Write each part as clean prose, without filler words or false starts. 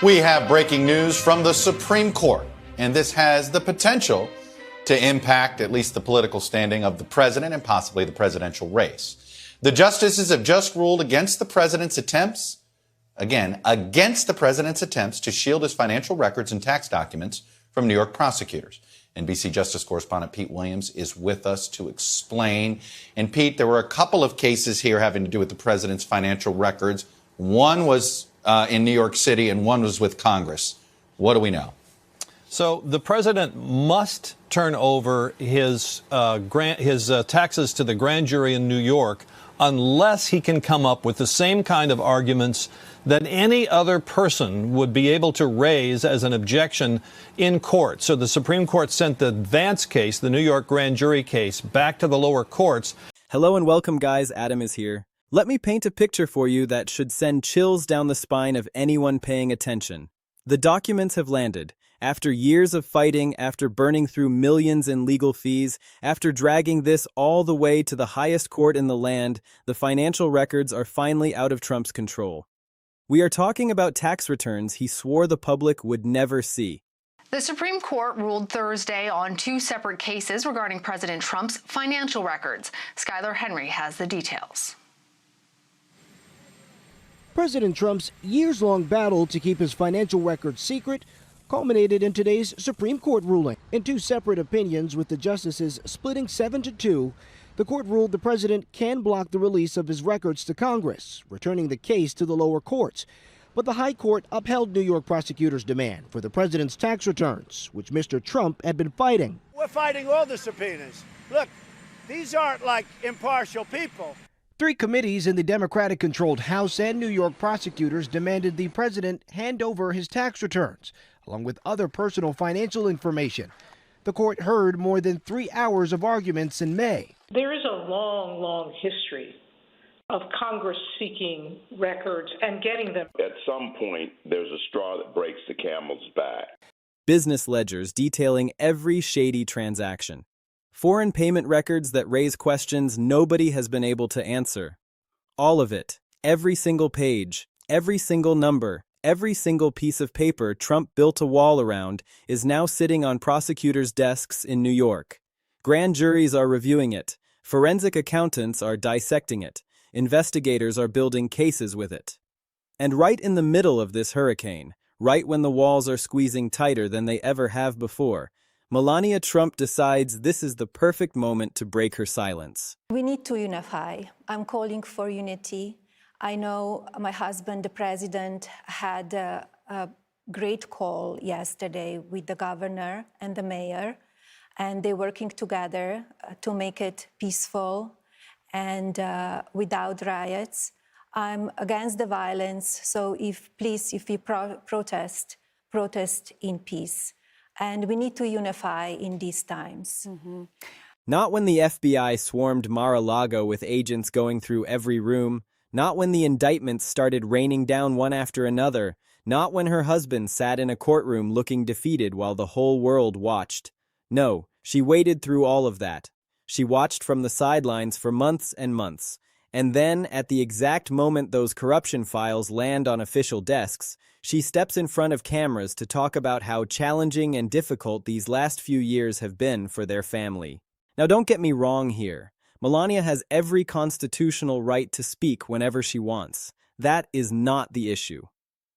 We have breaking news from the Supreme Court, and this has the potential to impact at least the political standing of the president and possibly the presidential race. The justices have just ruled against the president's attempts to shield his financial records and tax documents from New York prosecutors. NBC Justice correspondent Pete Williams is with us to explain. And Pete, there were a couple of cases here having to do with the president's financial records. One was in New York City and one was with Congress. What do we know? So the president must turn over his taxes to the grand jury in New York unless he can come up with the same kind of arguments that any other person would be able to raise as an objection in court. So the Supreme Court sent the Vance case, the New York grand jury case, back to the lower courts. Hello and welcome, guys. Adam is here. Let me paint a picture for you that should send chills down the spine of anyone paying attention. The documents have landed. After years of fighting, after burning through millions in legal fees, after dragging this all the way to the highest court in the land, the financial records are finally out of Trump's control. We are talking about tax returns he swore the public would never see. The Supreme Court ruled Thursday on two separate cases regarding President Trump's financial records. Skylar Henry has the details. President Trump's years-long battle to keep his financial records secret culminated in today's Supreme Court ruling. In two separate opinions, with the justices splitting 7-2, the court ruled the president can block the release of his records to Congress, returning the case to the lower courts. But the High Court upheld New York prosecutors' demand for the president's tax returns, which Mr. Trump had been fighting. We're fighting all the subpoenas. Look, these aren't like impartial people. Three committees in the Democratic-controlled House and New York prosecutors demanded the president hand over his tax returns, along with other personal financial information. The court heard more than 3 hours of arguments in May. There is a long, long history of Congress seeking records and getting them. At some point, there's a straw that breaks the camel's back. Business ledgers detailing every shady transaction. Foreign payment records that raise questions nobody has been able to answer. All of it, every single page, every single number, every single piece of paper Trump built a wall around is now sitting on prosecutors' desks in New York. Grand juries are reviewing it. Forensic accountants are dissecting it. Investigators are building cases with it. And right in the middle of this hurricane, right when the walls are squeezing tighter than they ever have before, Melania Trump decides this is the perfect moment to break her silence. We need to unify. I'm calling for unity. I know my husband, the president, had a great call yesterday with the governor and the mayor, and they're working together to make it peaceful and without riots. I'm against the violence, so if we protest in peace. And we need to unify in these times. Mm-hmm. Not when the FBI swarmed Mar-a-Lago with agents going through every room, not when the indictments started raining down one after another, not when her husband sat in a courtroom looking defeated while the whole world watched. No, she waited through all of that. She watched from the sidelines for months and months. And then, at the exact moment those corruption files land on official desks, she steps in front of cameras to talk about how challenging and difficult these last few years have been for their family. Now, don't get me wrong here. Melania has every constitutional right to speak whenever she wants. That is not the issue.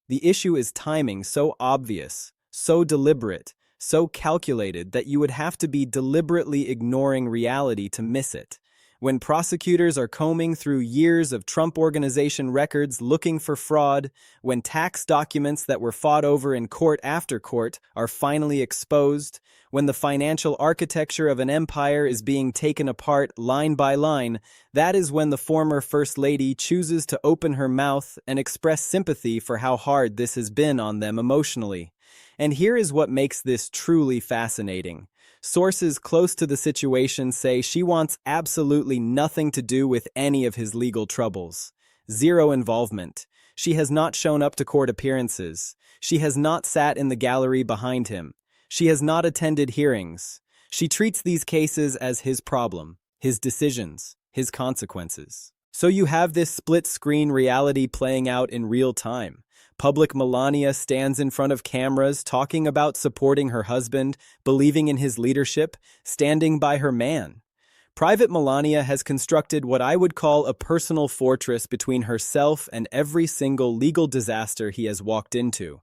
The issue is timing so obvious, so deliberate, so calculated that you would have to be deliberately ignoring reality to miss it. When prosecutors are combing through years of Trump Organization records looking for fraud, when tax documents that were fought over in court after court are finally exposed, when the financial architecture of an empire is being taken apart line by line, that is when the former First Lady chooses to open her mouth and express sympathy for how hard this has been on them emotionally. And here is what makes this truly fascinating. Sources close to the situation say she wants absolutely nothing to do with any of his legal troubles. Zero involvement. She has not shown up to court appearances. She has not sat in the gallery behind him. She has not attended hearings. She treats these cases as his problem, his decisions, his consequences. So you have this split-screen reality playing out in real time. Public Melania stands in front of cameras talking about supporting her husband, believing in his leadership, standing by her man. Private Melania has constructed what I would call a personal fortress between herself and every single legal disaster he has walked into.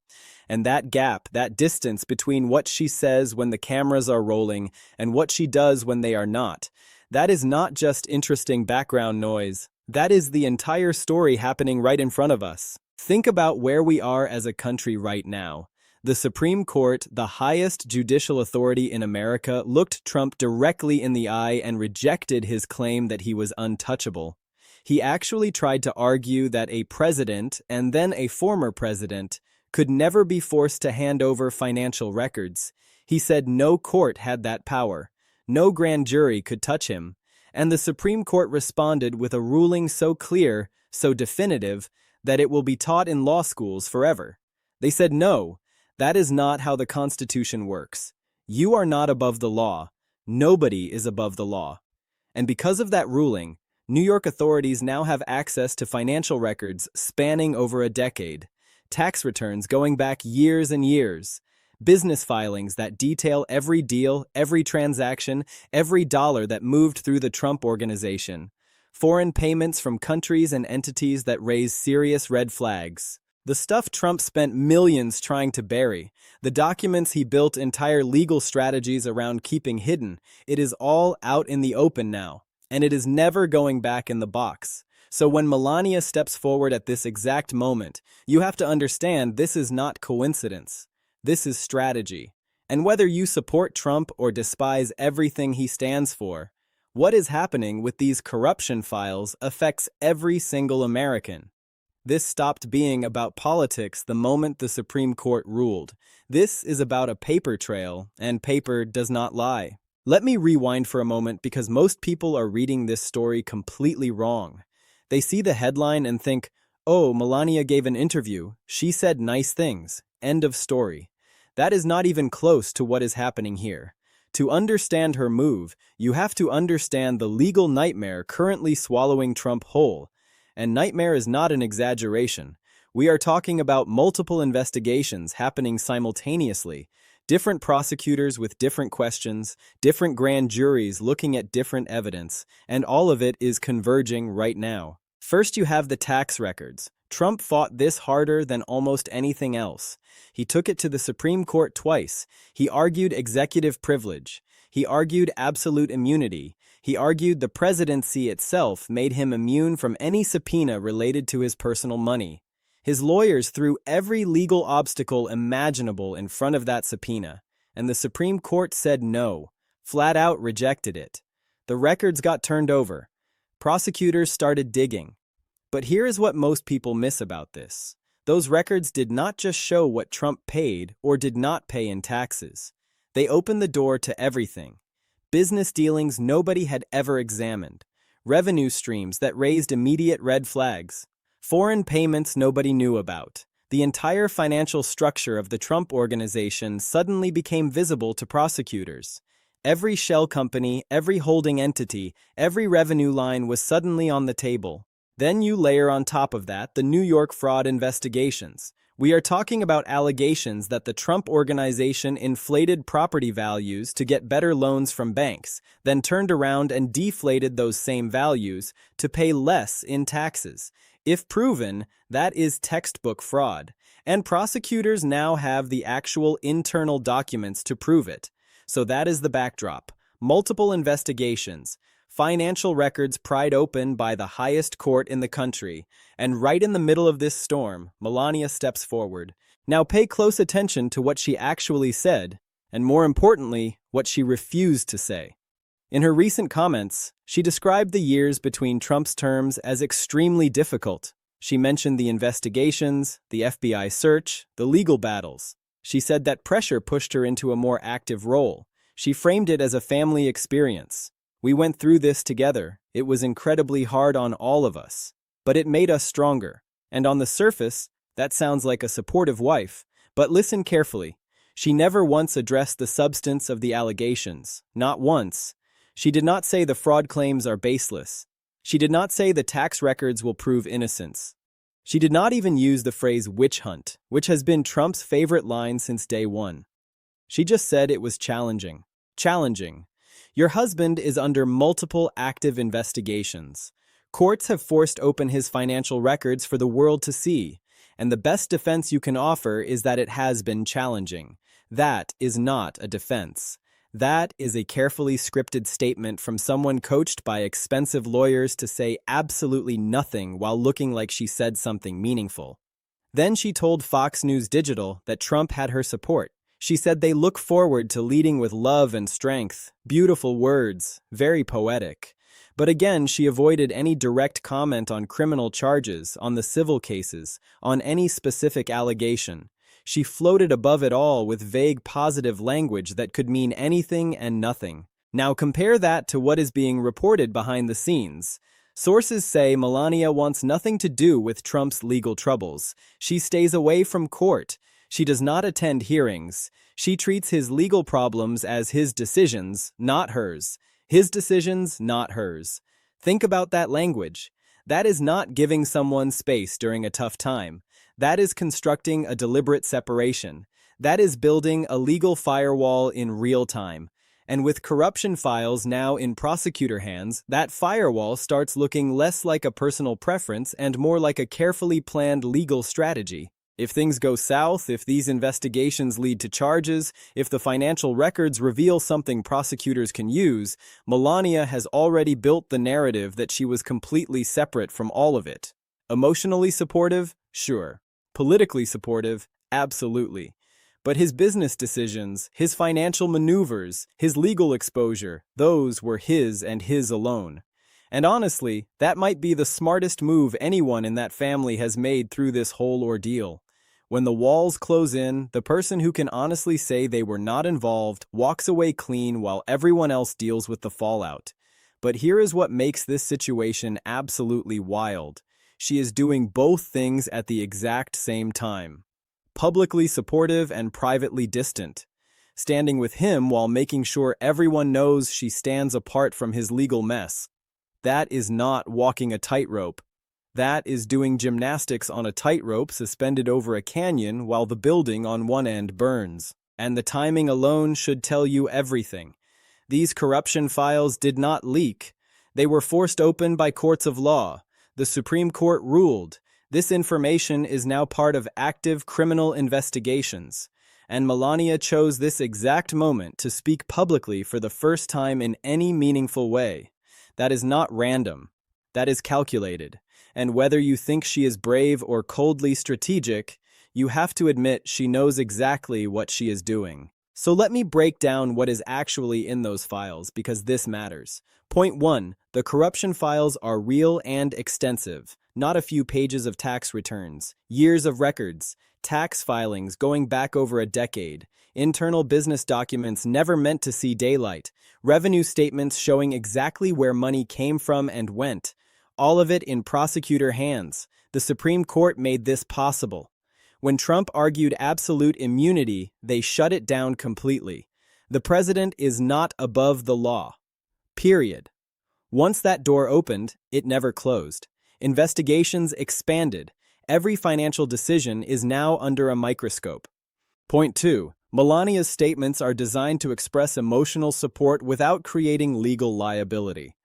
And that gap, that distance between what she says when the cameras are rolling and what she does when they are not, that is not just interesting background noise. That is the entire story happening right in front of us. Think about where we are as a country right now. The Supreme Court, the highest judicial authority in America, looked Trump directly in the eye and rejected his claim that he was untouchable. He actually tried to argue that a president, and then a former president, could never be forced to hand over financial records. He said no court had that power. No grand jury could touch him. And the Supreme Court responded with a ruling so clear, so definitive, that it will be taught in law schools forever. They said no. That is not how the Constitution works. You are not above the law. Nobody is above the law. And because of that ruling, New York authorities now have access to financial records spanning over a decade, tax returns going back years and years, business filings that detail every deal, every transaction, every dollar that moved through the Trump organization, foreign payments from countries and entities that raise serious red flags. The stuff Trump spent millions trying to bury, the documents he built entire legal strategies around keeping hidden, it is all out in the open now, and it is never going back in the box. So when Melania steps forward at this exact moment, you have to understand this is not coincidence. This is strategy. And whether you support Trump or despise everything he stands for, what is happening with these corruption files affects every single American. This stopped being about politics the moment the Supreme Court ruled. This is about a paper trail, and paper does not lie. Let me rewind for a moment because most people are reading this story completely wrong. They see the headline and think, oh, Melania gave an interview. She said nice things. End of story. That is not even close to what is happening here. To understand her move, you have to understand the legal nightmare currently swallowing Trump whole. And nightmare is not an exaggeration. We are talking about multiple investigations happening simultaneously, different prosecutors with different questions, different grand juries looking at different evidence, and all of it is converging right now. First, you have the tax records. Trump fought this harder than almost anything else. He took it to the Supreme Court twice. He argued executive privilege. He argued absolute immunity. He argued the presidency itself made him immune from any subpoena related to his personal money. His lawyers threw every legal obstacle imaginable in front of that subpoena, and the Supreme Court said no, flat out rejected it. The records got turned over. Prosecutors started digging. But here is what most people miss about this. Those records did not just show what Trump paid or did not pay in taxes. They opened the door to everything. Business dealings nobody had ever examined, revenue streams that raised immediate red flags, foreign payments nobody knew about. The entire financial structure of the Trump organization suddenly became visible to prosecutors. Every shell company, every holding entity, every revenue line was suddenly on the table. Then you layer on top of that the New York fraud investigations. We are talking about allegations that the Trump organization inflated property values to get better loans from banks, then turned around and deflated those same values to pay less in taxes. If proven, that is textbook fraud. And prosecutors now have the actual internal documents to prove it. So that is the backdrop. Multiple investigations. Financial records pried open by the highest court in the country, and right in the middle of this storm, Melania steps forward. Now pay close attention to what she actually said, and more importantly, what she refused to say. In her recent comments, she described the years between Trump's terms as extremely difficult. She mentioned the investigations, the FBI search, the legal battles. She said that pressure pushed her into a more active role. She framed it as a family experience. We went through this together. It was incredibly hard on all of us, but it made us stronger. And on the surface, that sounds like a supportive wife, but listen carefully. She never once addressed the substance of the allegations, not once. She did not say the fraud claims are baseless. She did not say the tax records will prove innocence. She did not even use the phrase witch hunt, which has been Trump's favorite line since day one. She just said it was challenging. Challenging. Your husband is under multiple active investigations. Courts have forced open his financial records for the world to see, and the best defense you can offer is that it has been challenging. That is not a defense. That is a carefully scripted statement from someone coached by expensive lawyers to say absolutely nothing while looking like she said something meaningful. Then she told Fox News Digital that Trump had her support. She said they look forward to leading with love and strength. Beautiful words, very poetic. But again, she avoided any direct comment on criminal charges, on the civil cases, on any specific allegation. She floated above it all with vague positive language that could mean anything and nothing. Now compare that to what is being reported behind the scenes. Sources say Melania wants nothing to do with Trump's legal troubles. She stays away from court. She does not attend hearings. She treats his legal problems as his decisions, not hers. His decisions, not hers. Think about that language. That is not giving someone space during a tough time. That is constructing a deliberate separation. That is building a legal firewall in real time. And with corruption files now in prosecutor hands, that firewall starts looking less like a personal preference and more like a carefully planned legal strategy. If things go south, if these investigations lead to charges, if the financial records reveal something prosecutors can use, Melania has already built the narrative that she was completely separate from all of it. Emotionally supportive? Sure. Politically supportive? Absolutely. But his business decisions, his financial maneuvers, his legal exposure, those were his and his alone. And honestly, that might be the smartest move anyone in that family has made through this whole ordeal. When the walls close in, the person who can honestly say they were not involved walks away clean while everyone else deals with the fallout. But here is what makes this situation absolutely wild. She is doing both things at the exact same time. Publicly supportive and privately distant. Standing with him while making sure everyone knows she stands apart from his legal mess. That is not walking a tightrope. That is doing gymnastics on a tightrope suspended over a canyon while the building on one end burns. And the timing alone should tell you everything. These corruption files did not leak. They were forced open by courts of law. The Supreme Court ruled. This information is now part of active criminal investigations. And Melania chose this exact moment to speak publicly for the first time in any meaningful way. That is not random. That is calculated. And whether you think she is brave or coldly strategic, you have to admit she knows exactly what she is doing. So let me break down what is actually in those files, because this matters. Point 1. The corruption files are real and extensive, not a few pages of tax returns, years of records, tax filings going back over a decade, internal business documents never meant to see daylight, revenue statements showing exactly where money came from and went, all of it in prosecutor hands. The Supreme Court made this possible. When Trump argued absolute immunity, they shut it down completely. The president is not above the law. Period. Once that door opened, it never closed. Investigations expanded. Every financial decision is now under a microscope. Point 2. Melania's statements are designed to express emotional support without creating legal liability.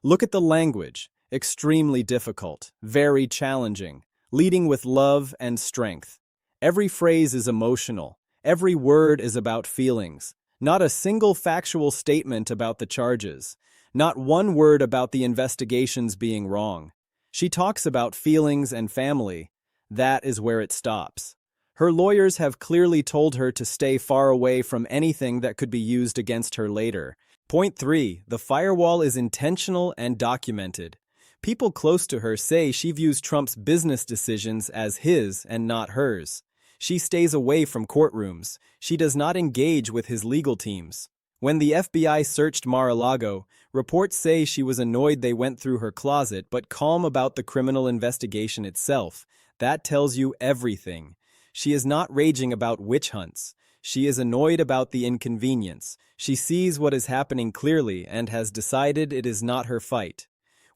Look at the language. Extremely difficult, very challenging, leading with love and strength. Every phrase is emotional. Every word is about feelings. Not a single factual statement about the charges. Not one word about the investigations being wrong. She talks about feelings and family. That is where it stops. Her lawyers have clearly told her to stay far away from anything that could be used against her later. Point 3. The firewall is intentional and documented. People close to her say she views Trump's business decisions as his and not hers. She stays away from courtrooms. She does not engage with his legal teams. When the FBI searched Mar-a-Lago, reports say she was annoyed they went through her closet but calm about the criminal investigation itself. That tells you everything. She is not raging about witch hunts. She is annoyed about the inconvenience. She sees what is happening clearly and has decided it is not her fight.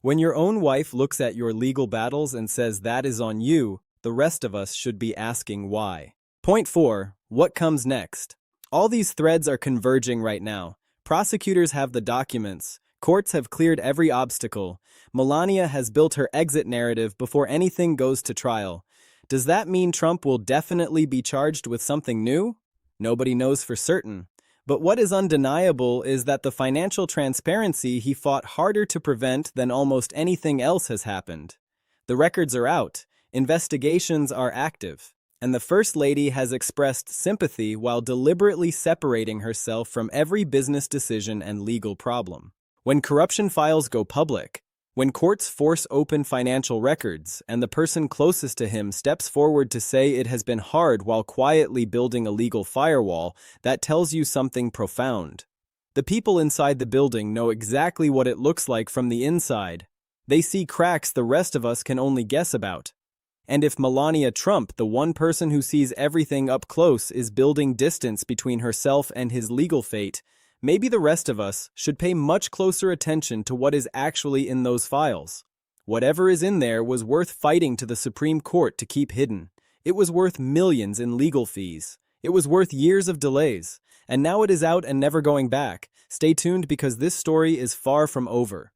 When your own wife looks at your legal battles and says that is on you, the rest of us should be asking why. Point 4. What comes next? All these threads are converging right now. Prosecutors have the documents. Courts have cleared every obstacle. Melania has built her exit narrative before anything goes to trial. Does that mean Trump will definitely be charged with something new? Nobody knows for certain. But what is undeniable is that the financial transparency he fought harder to prevent than almost anything else has happened. The records are out. Investigations are active. And the First Lady has expressed sympathy while deliberately separating herself from every business decision and legal problem. When corruption files go public, when courts force open financial records, and the person closest to him steps forward to say it has been hard while quietly building a legal firewall, that tells you something profound. The people inside the building know exactly what it looks like from the inside. They see cracks the rest of us can only guess about. And if Melania Trump, the one person who sees everything up close, is building distance between herself and his legal fate, maybe the rest of us should pay much closer attention to what is actually in those files. Whatever is in there was worth fighting to the Supreme Court to keep hidden. It was worth millions in legal fees. It was worth years of delays. And now it is out and never going back. Stay tuned because this story is far from over.